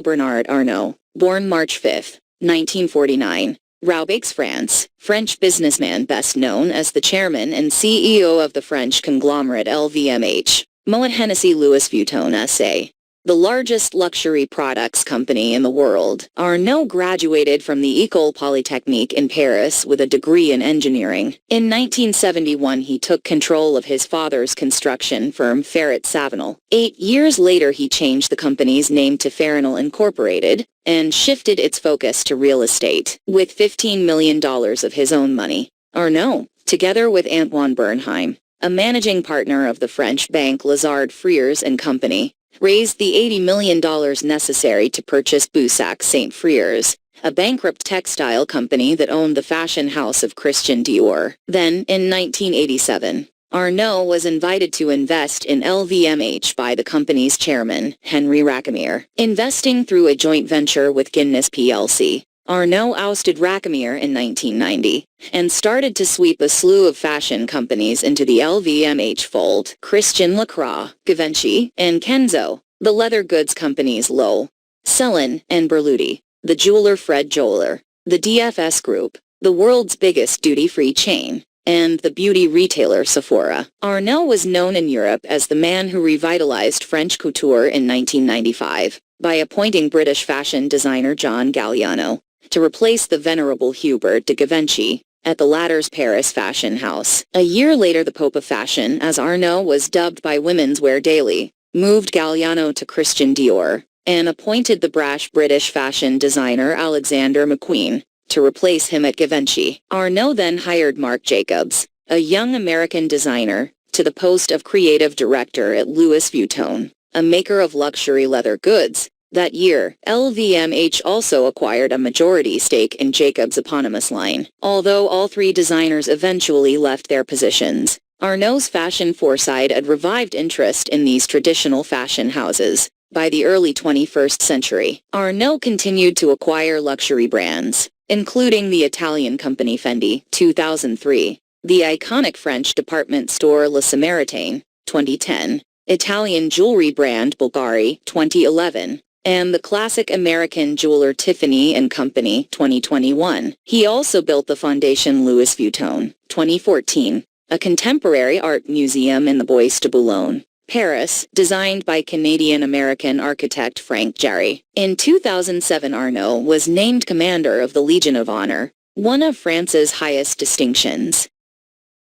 Bernard Arnault, born March 5, 1949, Roubaix, France, French businessman best known as the chairman and CEO of the French conglomerate LVMH, Moët Hennessy Louis Vuitton SE, the largest luxury products company in the world. Arnault graduated from the École Polytechnique in Paris with a degree in engineering. In 1971 he took control of his father's construction firm Ferret Savenel. 8 years later he changed the company's name to Farinal Incorporated and shifted its focus to real estate. With $15 million of his own money, Arnault, together with Antoine Bernheim, a managing partner of the French bank Lazard Freers and Company, raised the $80 million necessary to purchase Boussac Saint Freers, a bankrupt textile company that owned the fashion house of Christian Dior. Then, in 1987, Arnault was invited to invest in LVMH by the company's chairman, Henri Racamier. Investing through a joint venture with Guinness plc, Arnault ousted Racamier in 1990 and started to sweep a slew of fashion companies into the LVMH fold: Christian Lacroix, Givenchy, and Kenzo, the leather goods companies Loewe, Celine, and Berluti, the jeweler Fred Joler, the DFS Group, the world's biggest duty-free chain, and the beauty retailer Sephora. Arnault was known in Europe as the man who revitalized French couture in 1995 by appointing British fashion designer John Galliano to replace the venerable Hubert de Givenchy at the latter's Paris fashion house. A year later, the Pope of Fashion, as Arnault was dubbed by Women's Wear Daily, moved Galliano to Christian Dior and appointed the brash British fashion designer Alexander McQueen to replace him at Givenchy. Arnault then hired Marc Jacobs, a young American designer, to the post of creative director at Louis Vuitton, a maker of luxury leather goods. That year, LVMH also acquired a majority stake in Jacobs' eponymous line. Although all three designers eventually left their positions, Arnault's fashion foresight had revived interest in these traditional fashion houses. By the early 21st century, Arnault continued to acquire luxury brands, including the Italian company Fendi, 2003, the iconic French department store Le Samaritaine, 2010, Italian jewelry brand Bulgari, 2011, and the classic American jeweler Tiffany & Company, 2021. He also built the Fondation Louis Vuitton, 2014, a contemporary art museum in the Bois de Boulogne, Paris, designed by Canadian-American architect Frank Gehry. In 2007, Arnault was named Commander of the Legion of Honor, one of France's highest distinctions.